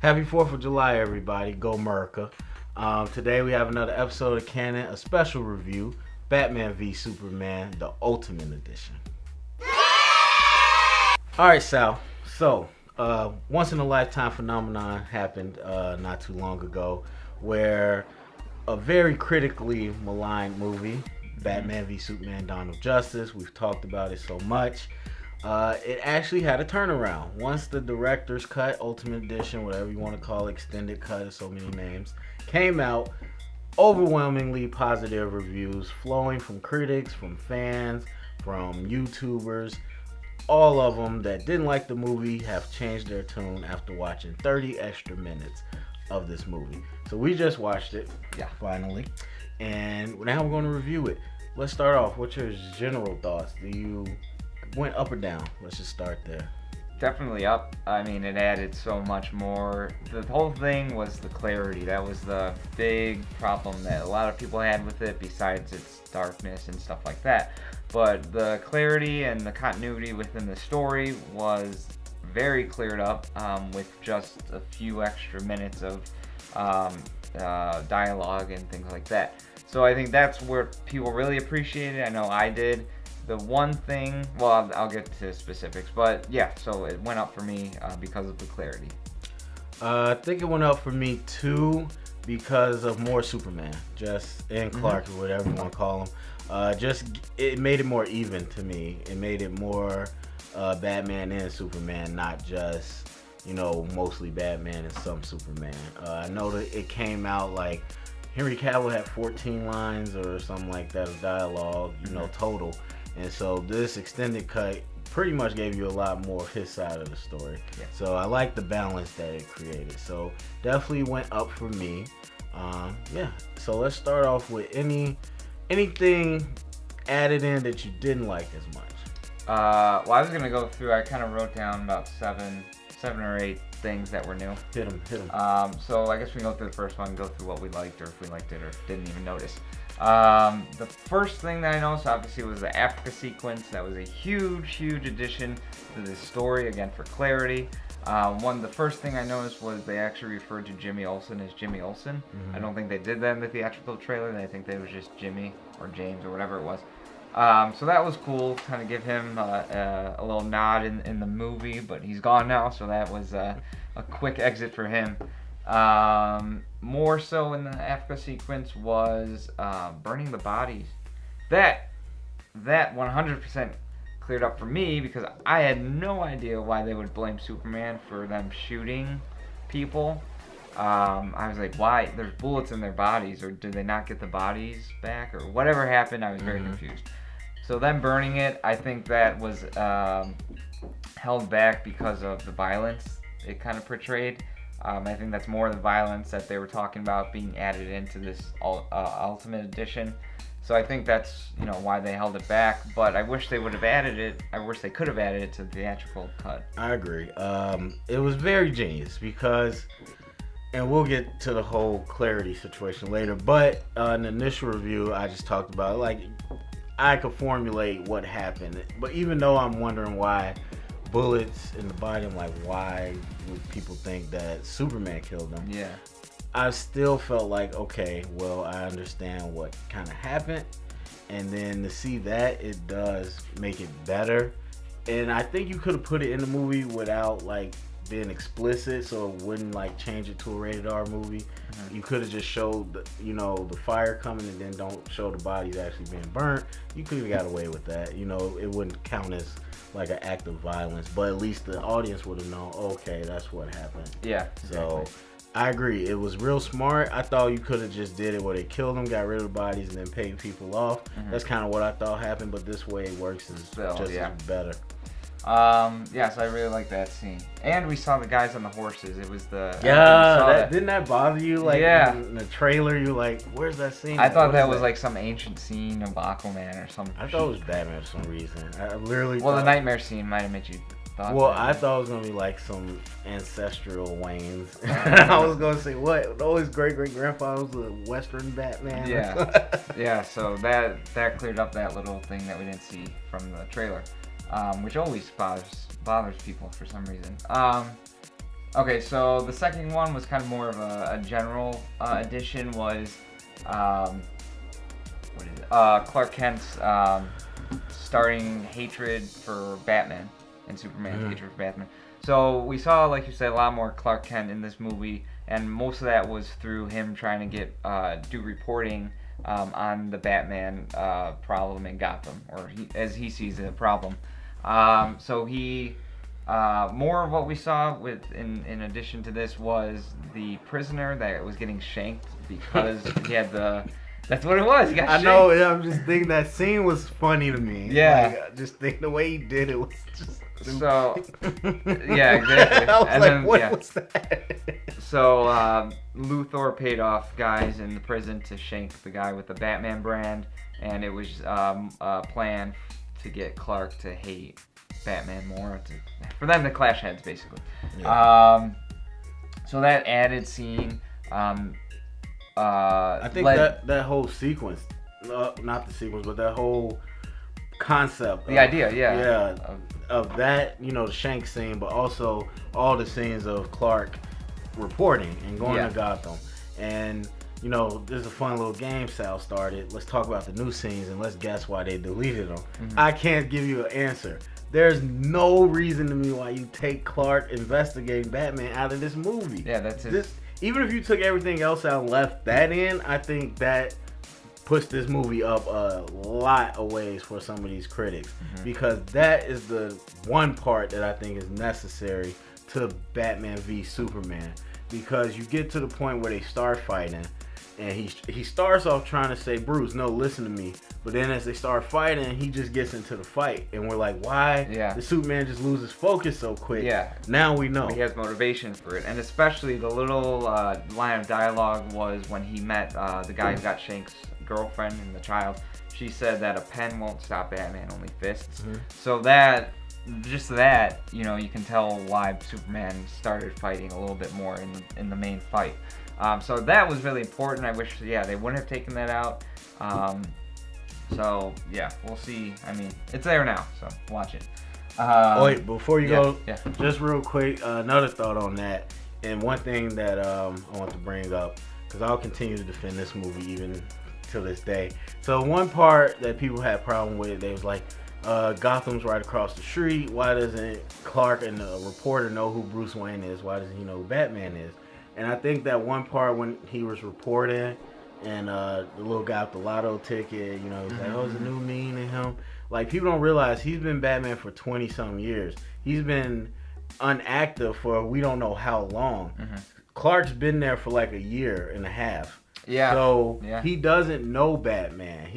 Happy 4th of July, everybody. Go America. Today we have another episode of Canon, a special review, Batman v Superman, the Ultimate Edition. Alright, Sal. So, once in a lifetime phenomenon happened not too long ago where a very critically maligned movie, Batman v Superman, Dawn of Justice, we've talked about it so much, it actually had a turnaround. Once the director's cut, Ultimate Edition, whatever you want to call it, extended cut, so many names, came out, overwhelmingly positive reviews flowing from critics, from fans, from YouTubers. All of them that didn't like the movie have changed their tune after watching 30 extra minutes of this movie. So we just watched it, finally, and now we're going to review it. Let's start off. What's your general thoughts? Do you went up or down? Let's just start there. Definitely up. I mean, it added so much more. The whole thing was the clarity. That was the big problem that a lot of people had with it, besides its darkness and stuff like that. But the clarity and the continuity within the story was very cleared up with just a few extra minutes of dialogue and things like that. So I think that's where people really appreciated it. I know I did. The one thing, well, I'll get to specifics, but yeah, so it went up for me because of the clarity. I think it went up for me too because of more Superman, and Clark, or whatever you want to call him. It made it more even to me. It made it more Batman and Superman, not just, mostly Batman and some Superman. I know that it came out like Henry Cavill had 14 lines or something like that of dialogue, total. And so this extended cut pretty much gave you a lot more of his side of the story. Yeah. So I like the balance that it created. So definitely went up for me. So let's start off with anything added in that you didn't like as much. Well, I was gonna go through. I kind of wrote down about seven or eight things that were new. Hit them. So I guess we can go through the first one, go through what we liked, or if we liked it or didn't even notice. The first thing that I noticed, obviously, was the Africa sequence. That was a huge addition to this story, again, for clarity. The first thing I noticed was they actually referred to Jimmy Olsen as Jimmy Olsen. I don't think they did that in the theatrical trailer. I think they was just Jimmy or James or whatever it was. So that was cool, kind of give him a little nod in the movie, but he's gone now, so that was a quick exit for him. More so in the Africa sequence was burning the bodies. That 100% cleared up for me because I had no idea why they would blame Superman for them shooting people. I was like, why? There's bullets in their bodies, or did they not get the bodies back, or whatever happened? I was very confused. So them burning it, I think that was held back because of the violence it kind of portrayed. I think that's more the violence that they were talking about being added into this Ultimate Edition. So I think that's why they held it back. But I wish they would have added it. I wish they could have added it to the theatrical cut. I agree. It was very genius because, and we'll get to the whole clarity situation later. But in the initial review, I just talked about I could formulate what happened. But even though I'm wondering why bullets in the body, I'm like, why would people think that Superman killed them? Yeah. I still felt like, okay, well, I understand what kind of happened. And then to see that, it does make it better. And I think you could have put it in the movie without being explicit, so it wouldn't change it to a rated R movie. You could have just showed the fire coming and then don't show the bodies actually being burnt. You could have got away with that. It wouldn't count as an act of violence, but at least the audience would have known, okay, that's what happened. Yeah, exactly. So I agree. It was real smart. I thought you could have just did it where they killed them, got rid of the bodies, and then paid people off. That's kind of what I thought happened, but this way it works is as better. So I really like that scene. And we saw the guys on the horses. It was the... Didn't that bother you? In the trailer, you were like, where's that scene? I thought that was some ancient scene of Aquaman or something. I thought it was Batman for some reason. I literally the nightmare scene might have made you thought that. I thought it was going to be some ancestral Waynes. I was going to say, what? Always great-great-grandpa was a Western Batman? Yeah, so that cleared up that little thing that we didn't see from the trailer. Which always bothers people for some reason. Okay, so the second one was kind of more of a general edition. Was what is it? Clark Kent's starting hatred for Batman and Superman's hatred for Batman. So we saw, like you said, a lot more Clark Kent in this movie, and most of that was through him trying to get do reporting on the Batman problem in Gotham, or as he sees it, a problem. So he more of what we saw in addition to this was the prisoner that was getting shanked because he had the. That's what it was. He got shanked. know. I'm just thinking that scene was funny to me. Yeah. Like, just think the way he did it was just. So, yeah, exactly. I was And like, then, what yeah. was that? So Luthor paid off guys in the prison to shank the guy with the Batman brand, and it was a plan to get Clark to hate Batman more, for them to clash heads, basically. Yeah. So that added scene. I think that whole sequence, not the sequence, but that whole concept. The idea, yeah. Yeah. Of that, the Shank scene, but also all the scenes of Clark reporting and going to Gotham. And, there's a fun little game Sal started. Let's talk about the new scenes and let's guess why they deleted them. Mm-hmm. I can't give you an answer. There's no reason to me why you take Clark investigating Batman out of this movie. Yeah, that's it. Even if you took everything else out and left that in, I think that puts this movie up a lot of ways for some of these critics, because that is the one part that I think is necessary to Batman v Superman, because you get to the point where they start fighting and he starts off trying to say, Bruce, no, listen to me, but then as they start fighting, he just gets into the fight and we're like, why did Superman just lose his focus so quick? Now we know he has motivation for it. And especially the little line of dialogue was when he met the guy who got Shank's girlfriend and the child. She said that a pen won't stop Batman, only fists. So that you can tell why Superman started fighting a little bit more in the main fight. So that was really important. I wish they wouldn't have taken that out. So yeah, we'll see. I mean, it's there now, so watch it. Wait, before you go, yeah. Just real quick, another thought on that, and one thing that I want to bring up, because I'll continue to defend this movie even to this day. So one part that people had a problem with, they was like, Gotham's right across the street. Why doesn't Clark and the reporter know who Bruce Wayne is? Why doesn't he know who Batman is? And I think that one part when he was reporting and the little guy with the lotto ticket, he's like, oh, it's a new meaning to him. Like, people don't realize he's been Batman for 20-some years. He's been inactive for we don't know how long. Clark's been there for like a year and a half. So he doesn't know Batman.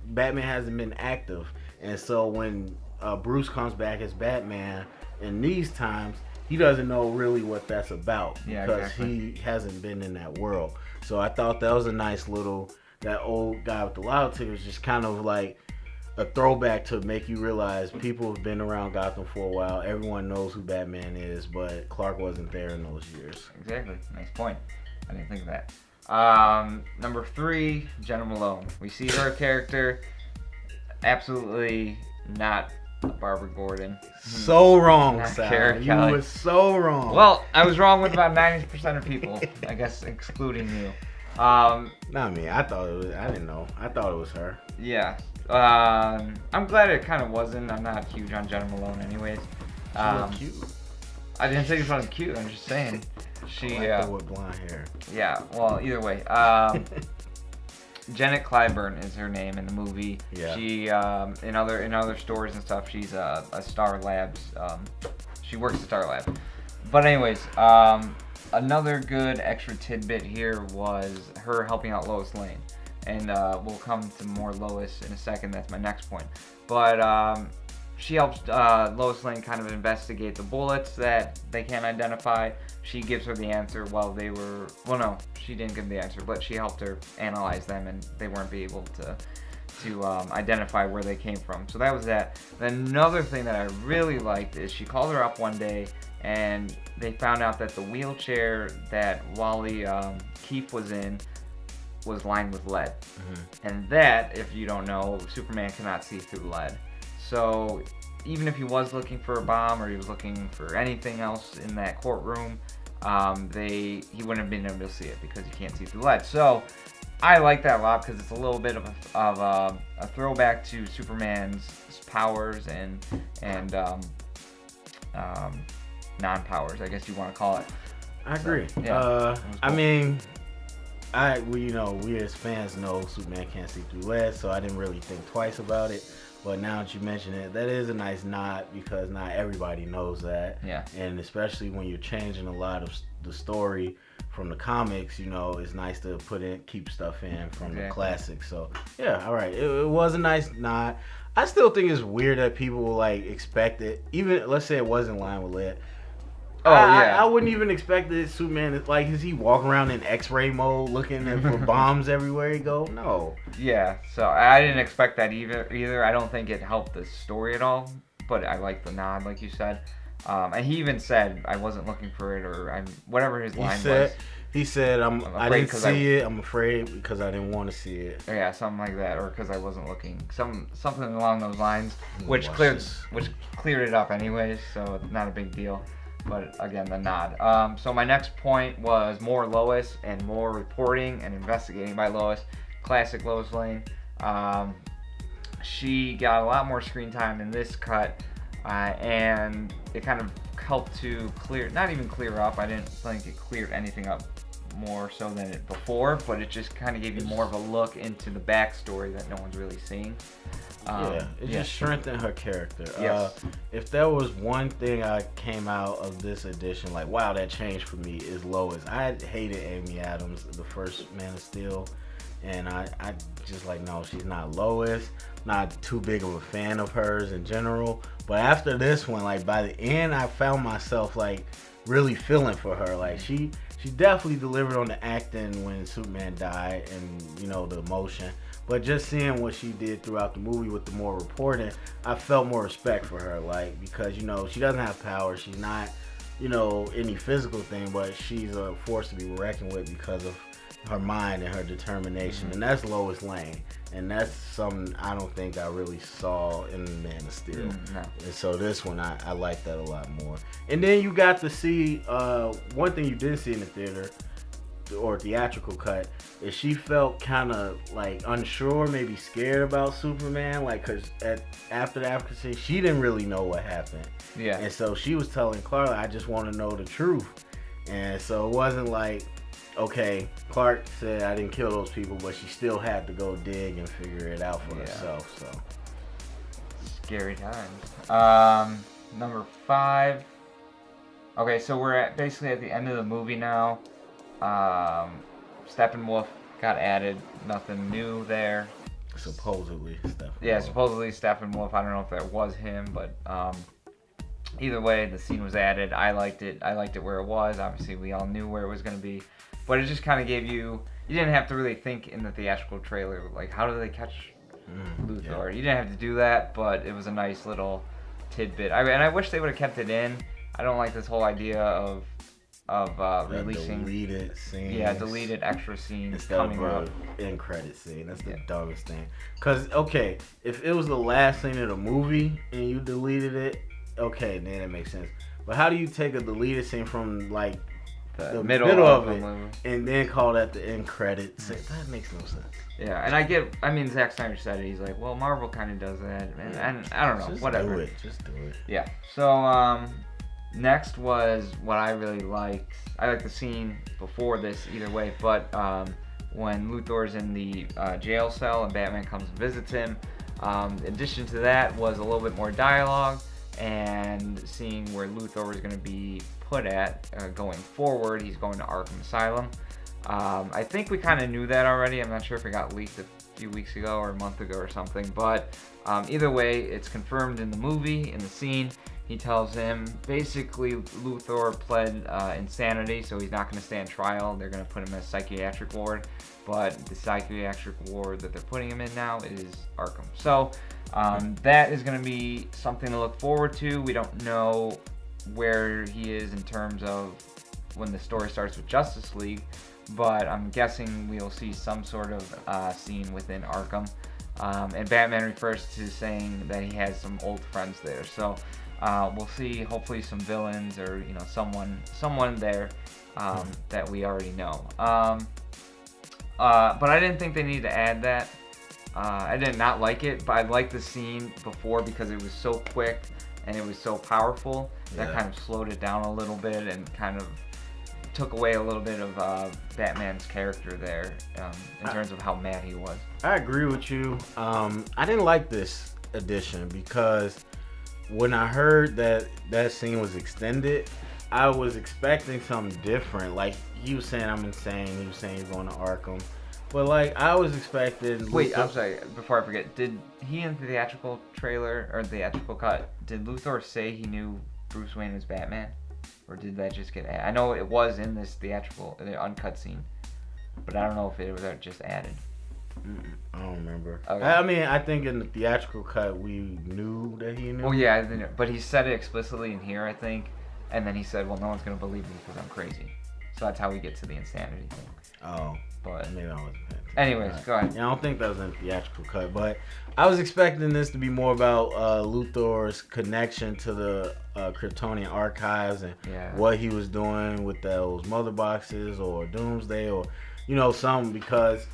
Batman hasn't been active. And so when Bruce comes back as Batman in these times, he doesn't know really what that's about, because he hasn't been in that world. So I thought that was a nice little, that old guy with the lotto ticket was just kind of like a throwback to make you realize people have been around Gotham for a while. Everyone knows who Batman is, but Clark wasn't there in those years. Exactly. Nice point. I didn't think of that. Number 3, Jena Malone. We see her character, absolutely not Barbara Gordon. So wrong, Sal. You were so wrong. Well, I was wrong with about 90% of people, I guess, excluding you. Not me. I didn't know. I thought it was her. Yeah. I'm glad it kind of wasn't. I'm not huge on Jena Malone anyways. She looked cute. I didn't say she wasn't cute. I'm just saying. She I like her with blonde hair. Yeah. Well, either way. Janet Clyburn is her name in the movie. Yeah. She in other stories and stuff, she's a Star Labs. She works at Star Lab. But anyways, another good extra tidbit here was her helping out Lois Lane, and we'll come to more Lois in a second. That's my next point. But she helps Lois Lane kind of investigate the bullets that they can't identify. She gives her the answer while they were... Well, no, she didn't give the answer, but she helped her analyze them, and they weren't able to identify where they came from. So that was that. Then another thing that I really liked is she called her up one day, and they found out that the wheelchair that Wally Keefe was in was lined with lead. And that, if you don't know, Superman cannot see through lead. So even if he was looking for a bomb or he was looking for anything else in that courtroom, he wouldn't have been able to see it because you can't see through lead. So I like that a lot because it's a little bit of a throwback to Superman's powers and non-powers, I guess you want to call it. I agree. So, yeah, cool. I mean, we as fans know Superman can't see through lead, so I didn't really think twice about it. But now that you mention it, that is a nice nod because not everybody knows that. Yeah. And especially when you're changing a lot of the story from the comics, it's nice to keep stuff in from the classics. So yeah, all right, it was a nice nod. I still think it's weird that people will expect it. Even let's say it was in line with lead. Oh yeah. I wouldn't even expect that Superman is he walking around in X-ray mode looking for bombs everywhere he go? No. Yeah, so I didn't expect that either. I don't think it helped the story at all, but I like the nod, like you said. And he even said I wasn't looking for it, or whatever his line was. He said, I didn't see it. I'm afraid because I didn't want to see it. Yeah, something like that, or because I wasn't looking. Something along those lines, which cleared it up anyways, so not a big deal. But again, the nod. So my next point was more Lois and more reporting and investigating by Lois. Classic Lois Lane. She got a lot more screen time in this cut, and it kind of helped to not even clear up. I didn't think it cleared anything up more so than it before, but it just kind of gave you more of a look into the backstory that no one's really seeing. It just strengthened her character. Yes. If there was one thing I came out of this edition, wow, that changed for me, is Lois. I hated Amy Adams, the first Man of Steel, and I just no, she's not Lois. Not too big of a fan of hers in general. But after this one, by the end, I found myself really feeling for her. She definitely delivered on the acting when Superman died and the emotion. But just seeing what she did throughout the movie with the more reporting, I felt more respect for her. Because she doesn't have power. She's not any physical thing, but she's a force to be reckoned with because of her mind and her determination. And that's Lois Lane. And that's something I don't think I really saw in Man of Steel. No. And so this one, I like that a lot more. And then you got to see, one thing you didn't see in the theater, or theatrical cut, is she felt kind of unsure, maybe scared about Superman, because after the aftercare, she didn't really know what happened. Yeah. And so she was telling Clark, I just want to know the truth. And so it wasn't okay, Clark said I didn't kill those people, but she still had to go dig and figure it out for herself. So scary times. Number 5. Okay, so we're basically at the end of the movie now. Steppenwolf got added. Nothing new there. Supposedly Steppenwolf. Yeah, supposedly Steppenwolf. I don't know if that was him, but either way, the scene was added. I liked it. I liked it where it was. Obviously, we all knew where it was going to be. But it just kind of gave you didn't have to really think in the theatrical trailer, how do they catch Luthor? Yeah. You didn't have to do that, but it was a nice little tidbit. And I wish they would have kept it in. I don't like this whole idea of releasing deleted scenes. Yeah, deleted extra scenes instead coming of up. End credit scene. That's the dumbest thing. Because, okay, if it was the last scene of the movie and you deleted it, okay, then it makes sense. But how do you take a deleted scene from, the middle of it and then call that the end credits? That makes no sense. Yeah, and Zack Snyder said it. He's like, well, Marvel kind of does that. And I don't know, just whatever. Just do it. Yeah. So, next was what I really liked. I liked the scene before this either way, but when Luthor's in the jail cell and Batman comes and visits him. In addition to that was a little bit more dialogue and seeing where Luthor was going to be put at going forward. He's going to Arkham Asylum. I think we kind of knew that already. I'm not sure if it got leaked a few weeks ago or a month ago or something, but either way, it's confirmed in the movie, in the scene. He tells him, basically, Luthor pled insanity, so he's not going to stand trial. They're going to put him in a psychiatric ward, but the psychiatric ward that they're putting him in now is Arkham. So that is going to be something to look forward to. We don't know where he is in terms of when the story starts with Justice League, but I'm guessing we'll see some sort of scene within Arkham. And Batman refers to saying that he has some old friends there. So We'll see hopefully some villains or someone there that we already know. But I didn't think they needed to add that. I did not like it, but I liked the scene before because it was so quick and it was so powerful. That kind of slowed it down a little bit and kind of took away a little bit of Batman's character there in terms of how mad he was. I agree with you. I didn't like this edition because when I heard that scene was extended, I was expecting something different. Like, he was saying I'm insane. He was saying he's going to Arkham. But, like, I was expecting... Wait, I'm sorry. Before I forget, did he in the theatrical trailer, or theatrical cut, did Luthor say he knew Bruce Wayne was Batman? Or did that just get added? I know it was in this theatrical, the uncut scene. But I don't know if it was just added. I don't remember. Okay. I mean, I think in the theatrical cut, we knew that he knew. Well, yeah, but he said it explicitly in here, I think. And then he said, well, no one's going to believe me because I'm crazy. So that's how we get to the insanity thing. Oh. But maybe I wasn't. anyways, go ahead. Yeah, I don't think that was in the theatrical cut, but I was expecting this to be more about Luthor's connection to the Kryptonian archives and what he was doing with those mother boxes or Doomsday or, something, because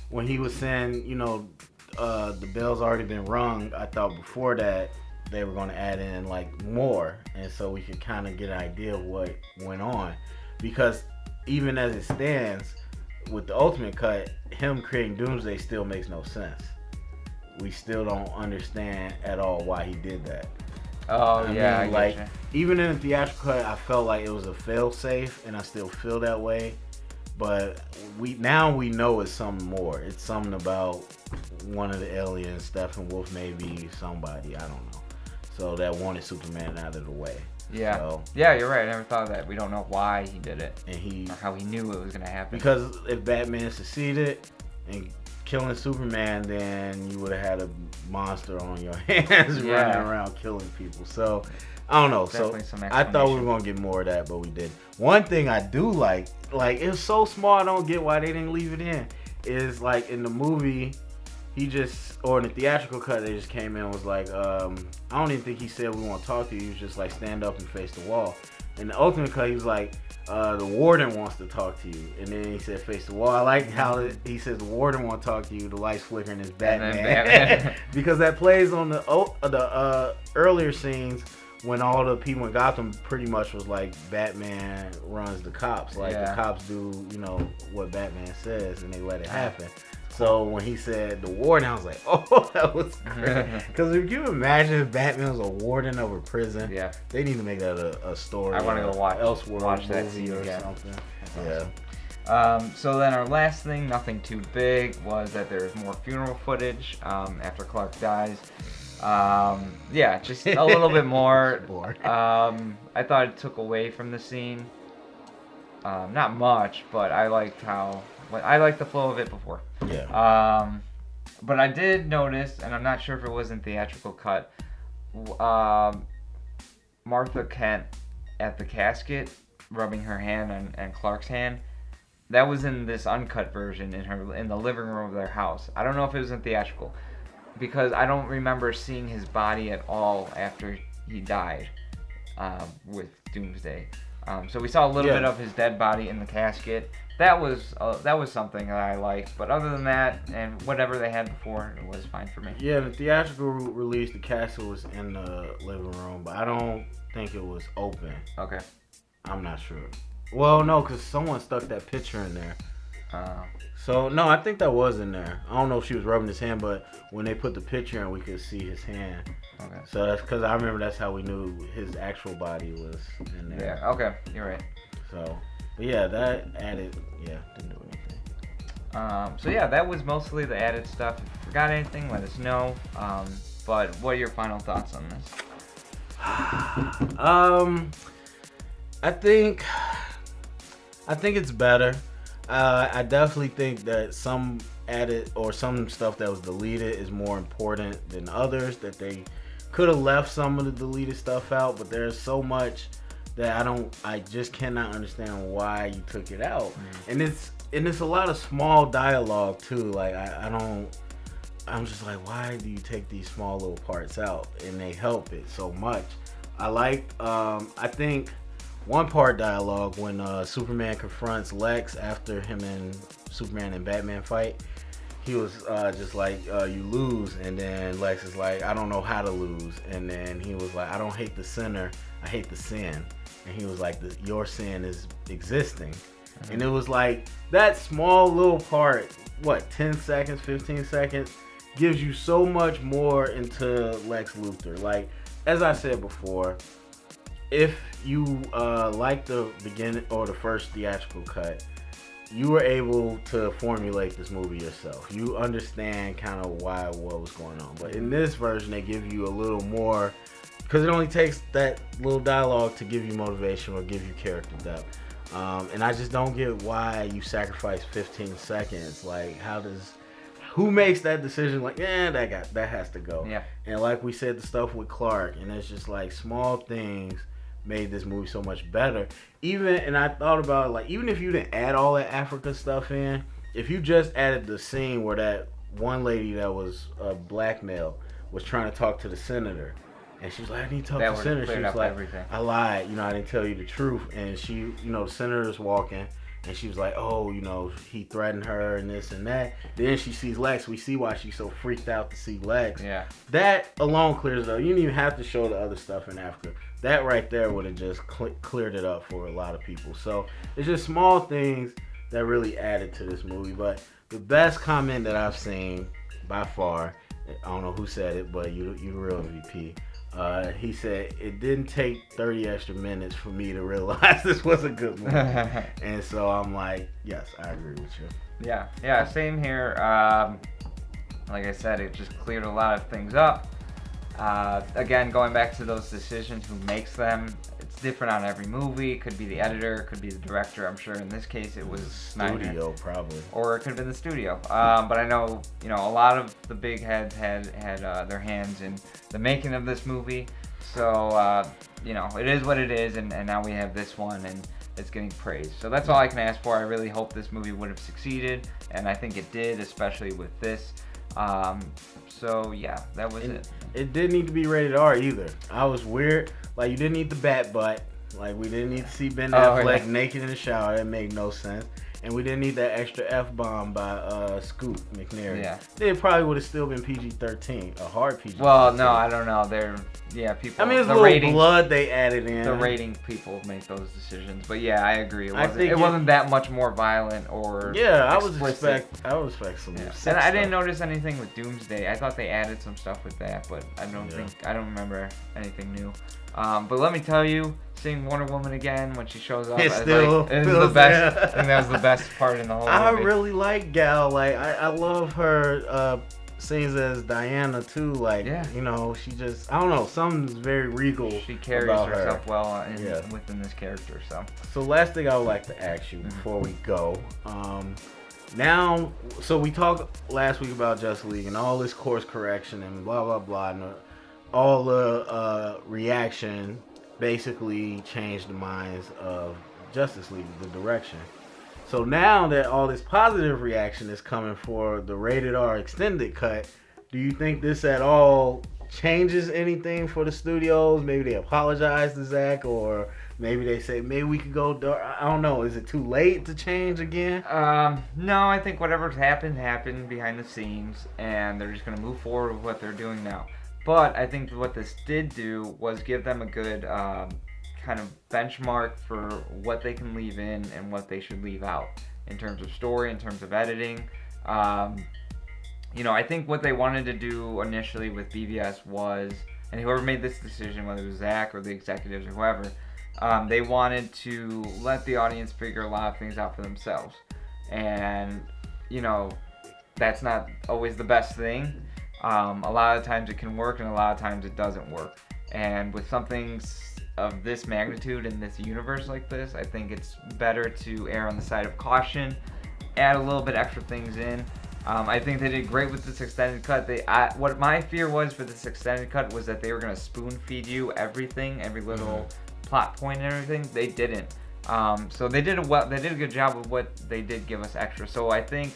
when he was saying, the bell's already been rung, I thought before that they were going to add in like more, and so we could kind of get an idea of what went on, because even as it stands with the Ultimate Cut, him creating Doomsday still makes no sense. We still don't understand at all why he did that. Oh, I mean, like, even in the theatrical cut, I felt like it was a fail-safe, and I still feel that way. But we know it's something more. It's something about one of the aliens, Steppenwolf, maybe somebody, I don't know. So that wanted Superman out of the way. Yeah. So, yeah, you're right. I never thought of that. We don't know why he did it. And or how he knew it was going to happen. Because if Batman succeeded in killing Superman, then you would have had a monster on your hands running around killing people. So, I don't know. Definitely so I thought we were going to get more of that, but we didn't. One thing I do like it's so small, I don't get why they didn't leave it in, is like in the movie, or in the theatrical cut, they just came in and was like, I don't even think he said we want to talk to you. He was just like, stand up and face the wall. In the Ultimate Cut, he was like, the warden wants to talk to you. And then he said, face the wall. I like how he says the warden wants to talk to you. The lights flickering is Batman. Because that plays on the earlier scenes when all the people in Gotham pretty much was like, Batman runs the cops. Like, the cops do, what Batman says, and they let it happen. So when he said the warden, I was like, oh, that was great. Because if you imagine if Batman was a warden of a prison, they need to make that a story. I want to go watch that scene or again. Something. So then our last thing, nothing too big, was that there's more funeral footage after Clark dies. Just a little bit more. I thought it took away from the scene. Not much, but I liked the flow of it before. But I did notice, and I'm not sure if it was in theatrical cut, Martha Kent at the casket rubbing her hand on Clark's hand. That was in this uncut version in the living room of their house. I don't know if it was in theatrical, because I don't remember seeing his body at all after he died with Doomsday. So we saw a little bit of his dead body in the casket. That was something that I liked. But other than that, and whatever they had before, it was fine for me. Yeah, the theatrical release, the casket was in the living room, but I don't think it was open. Okay. I'm not sure. Well, no, because someone stuck that picture in there. So, no, I think that was in there. I don't know if she was rubbing his hand, but when they put the picture in, we could see his hand. Okay. So that's because I remember that's how we knew his actual body was in there. Yeah, okay, you're right. So, but yeah, that added, didn't do anything. So yeah, that was mostly the added stuff. If you forgot anything, let us know. But what are your final thoughts on this? I think it's better. I definitely think that some added or some stuff that was deleted is more important than others, that they could have left some of the deleted stuff out, but there's so much that I just cannot understand why you took it out. And it's a lot of small dialogue too. Like I'm just like, why do you take these small little parts out? And they help it so much. I liked. I think one part dialogue when Superman confronts Lex after him and Superman and Batman fight. He was just like, you lose, and then Lex is like, I don't know how to lose, and then he was like, I don't hate the sinner, I hate the sin, and he was like, your sin is existing, and it was like that small little part, what, 10 seconds, 15 seconds, gives you so much more into Lex Luthor. Like, as I said before, if you like the beginning or the first theatrical cut, you were able to formulate this movie yourself. You understand kind of what was going on. But in this version, they give you a little more, because it only takes that little dialogue to give you motivation or give you character depth. And I just don't get why you sacrifice 15 seconds. Like, who makes that decision? Like, that has to go. Yeah. And like we said, the stuff with Clark, and it's just like small things made this movie so much better. And I thought about it, like, even if you didn't add all that Africa stuff in, if you just added the scene where that one lady that was a black male was trying to talk to the senator, and she was like, I need to talk to the senator. She was like, everything. I lied, I didn't tell you the truth. And she, the senator's walking, and she was like, oh, he threatened her and this and that. Then she sees Lex. We see why she's so freaked out to see Lex. Yeah. That alone clears it up. You didn't even have to show the other stuff in Africa. That right there would have just cleared it up for a lot of people. So it's just small things that really added to this movie. But the best comment that I've seen by far, I don't know who said it, but you the real MVP. He said, it didn't take 30 extra minutes for me to realize this was a good movie. And so I'm like, yes, I agree with you. Yeah, same here. Like I said, it just cleared a lot of things up. Again, going back to those decisions, who makes them, it's different on every movie. It could be the editor, it could be the director. I'm sure in this case it was studio, probably, or it could have been the studio. But I know, a lot of the big heads had their hands in the making of this movie. So it is what it is, and now we have this one, and it's getting praised. So that's all I can ask for. I really hope this movie would have succeeded, and I think it did, especially with this. So yeah, that was it. It didn't need to be rated R either. I was weird. Like, you didn't need the bat butt. Like, we didn't need to see Ben Affleck naked in the shower. That made no sense. And we didn't need that extra F-bomb by Scoot McNairy. Yeah. It probably would have still been PG-13, a hard PG-13. Well, no, I don't know. People. I mean, it's a little blood they added in. The rating people make those decisions. But yeah, I agree. It wasn't that much more violent or I was expect some. Yeah. And I didn't notice anything with Doomsday. I thought they added some stuff with that, but I don't remember anything new. But let me tell you, seeing Wonder Woman again when she shows up, it's the best. I think that was the best part in the whole movie. I really like Gal. Like, I love her scenes as Diana too. Like, she just, I don't know, something's very regal. She carries herself well within this character. So last thing I would like to ask you before we go. Now, so we talked last week about Justice League and all this course correction and blah blah blah, and all the reaction basically changed the minds of Justice League, the direction. So now that all this positive reaction is coming for the rated R extended cut, do you think this at all changes anything for the studios? Maybe they apologize to Zack, or maybe they say maybe we could go dark. I don't know. Is it too late to change again? No, I think whatever's happened behind the scenes, and they're just going to move forward with what they're doing now. But I think what this did do was give them a good kind of benchmark for what they can leave in and what they should leave out in terms of story, in terms of editing. I think what they wanted to do initially with BVS was, and whoever made this decision, whether it was Zack or the executives or whoever, they wanted to let the audience figure a lot of things out for themselves. And, that's not always the best thing. A lot of times it can work, and a lot of times it doesn't work. And with something of this magnitude in this universe like this, I think it's better to err on the side of caution, add a little bit extra things in. I think they did great with this extended cut. What my fear was for this extended cut was that they were going to spoon feed you everything, every little plot point and everything. They didn't. So they did a good job of what they did give us extra. So I think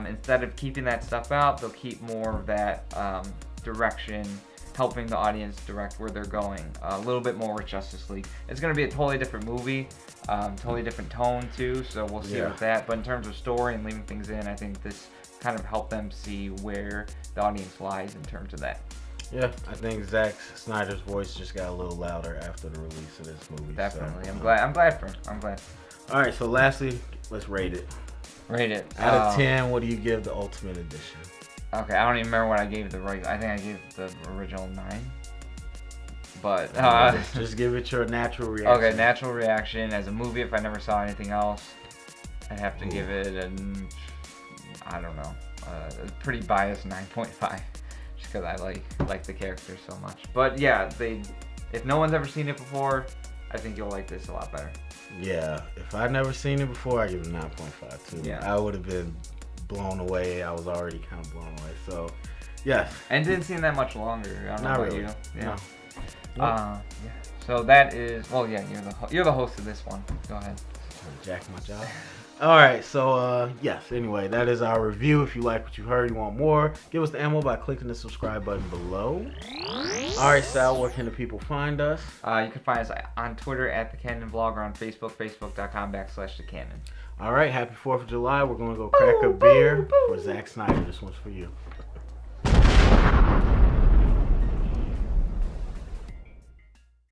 instead of keeping that stuff out, they'll keep more of that direction helping the audience direct where they're going a little bit more with Justice League. It's going to be a totally different movie, totally different tone too, so we'll see with that. But in terms of story and leaving things in, I think this kind of helped them see where the audience lies in terms of that. Yeah, I think Zack Snyder's voice just got a little louder after the release of this movie. Definitely. So, I'm glad for him. I'm glad. All right, so lastly, let's rate it. Rate it. Out of 10, what do you give the Ultimate Edition? Okay, I don't even remember what I gave the regular. I think I gave the original 9. But just give it your natural reaction. Okay, natural reaction. As a movie, if I never saw anything else, I'd have to give it an, I don't know, a pretty biased 9.5. Just because I like the character so much. But yeah, if no one's ever seen it before, I think you'll like this a lot better. Yeah, if I'd never seen it before, I'd give it a 9.5 too. Yeah. I would have been blown away. I was already kind of blown away. So, yes. And didn't seem that much longer. I don't know Not about really. you. Yeah. No. Yeah. So that is, well, yeah, you're the host of this one. Go ahead. Jack my job. All right, so yes. Anyway, that is our review. If you like what you heard, you want more, give us the ammo by clicking the subscribe button below. All right, Sal, where can the people find us? You can find us on Twitter at The Canon Vlog or on Facebook, facebook.com/The Canon. All right, happy 4th of July. We're going to go crack a beer for Zack Snyder. This one's for you.